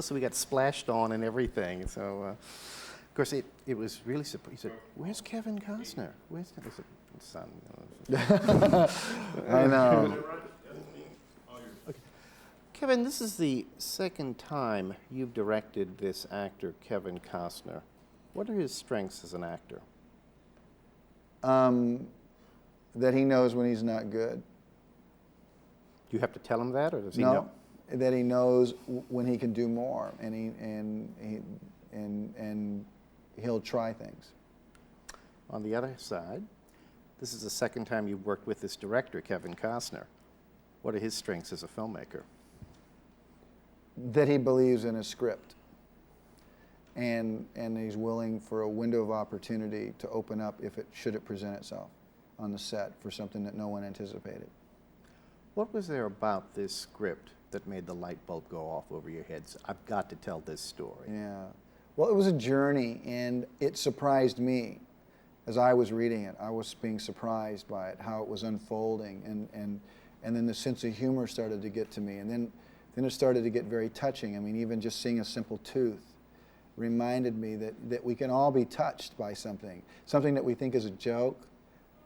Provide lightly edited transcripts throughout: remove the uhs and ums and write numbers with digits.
So we got splashed on and everything. So, of course, it was really surprising. He said, "Where's Kevin Costner? Where's I said, "Son." I know. Okay. Kevin, this is the second time you've directed this actor, Kevin Costner. What are his strengths as an actor? That he knows when he's not good. Do you have to tell him that, or does he know? That he knows when he can do more, and he'll try things. On the other side, this is the second time you've worked with this director, Kevin Costner. What are his strengths as a filmmaker? That he believes in a script, and he's willing for a window of opportunity to open up should it present itself on the set for something that no one anticipated. What was there about this script that made the light bulb go off over your heads? I've got to tell this story. Yeah. Well, it was a journey, and it surprised me. As I was reading it, I was being surprised by it, how it was unfolding, and then the sense of humor started to get to me, and then it started to get very touching. I mean, even just seeing a simple tooth reminded me that we can all be touched by something. Something that we think is a joke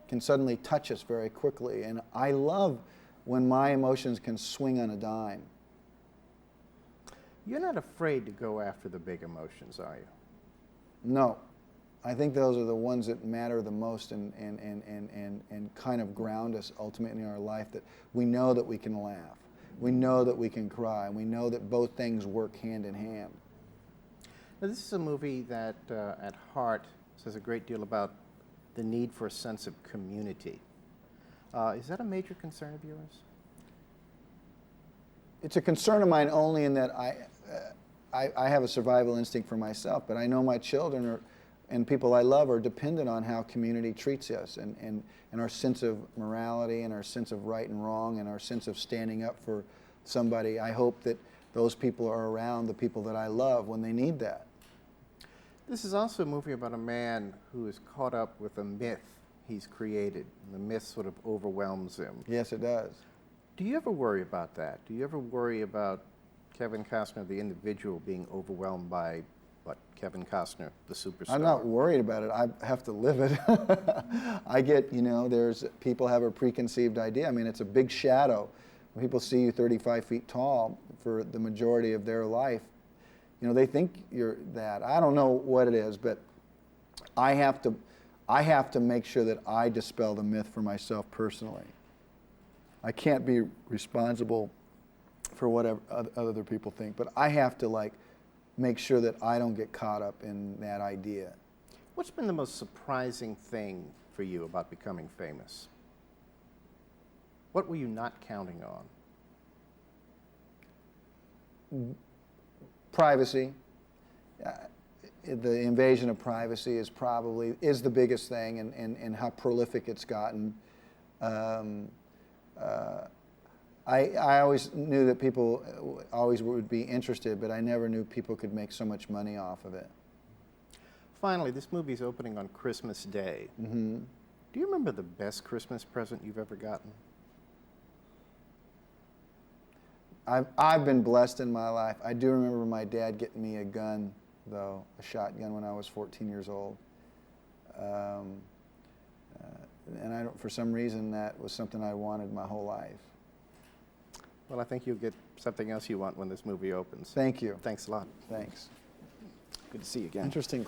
can suddenly touch us very quickly, and I love when my emotions can swing on a dime. You're not afraid to go after the big emotions, are you? No. I think those are the ones that matter the most and kind of ground us ultimately in our life, that we know that we can laugh. We know that we can cry. We know that both things work hand in hand. Now, this is a movie that, at heart, says a great deal about the need for a sense of community. Is that a major concern of yours? It's a concern of mine only in that I have a survival instinct for myself, but I know my children and people I love are dependent on how community treats us, and our sense of morality and our sense of right and wrong and our sense of standing up for somebody. I hope that those people are around the people that I love when they need that. This is also a movie about a man who is caught up with a myth he's created, and the myth sort of overwhelms him. Yes, it does. Do you ever worry about that? Do you ever worry about Kevin Costner, the individual, being overwhelmed by what, Kevin Costner, the superstar? I'm not worried about it. I have to live it. I get, people have a preconceived idea. I mean, it's a big shadow. When people see you 35 feet tall for the majority of their life, they think you're that. I don't know what it is, but I have to make sure that I dispel the myth for myself personally. I can't be responsible for whatever other people think, but I have to make sure that I don't get caught up in that idea. What's been the most surprising thing for you about becoming famous? What were you not counting on? Privacy. The invasion of privacy is the biggest thing, and how prolific it's gotten. I always knew that people always would be interested, but I never knew people could make so much money off of it. Finally, this movie is opening on Christmas Day. Mm-hmm. Do you remember the best Christmas present you've ever gotten? I've been blessed in my life. I do remember my dad getting me a gun, though, a shotgun when I was 14 years old. And for some reason, that was something I wanted my whole life. Well, I think you'll get something else you want when this movie opens. Thank you. Thanks a lot. Thanks. Good to see you again. Interesting.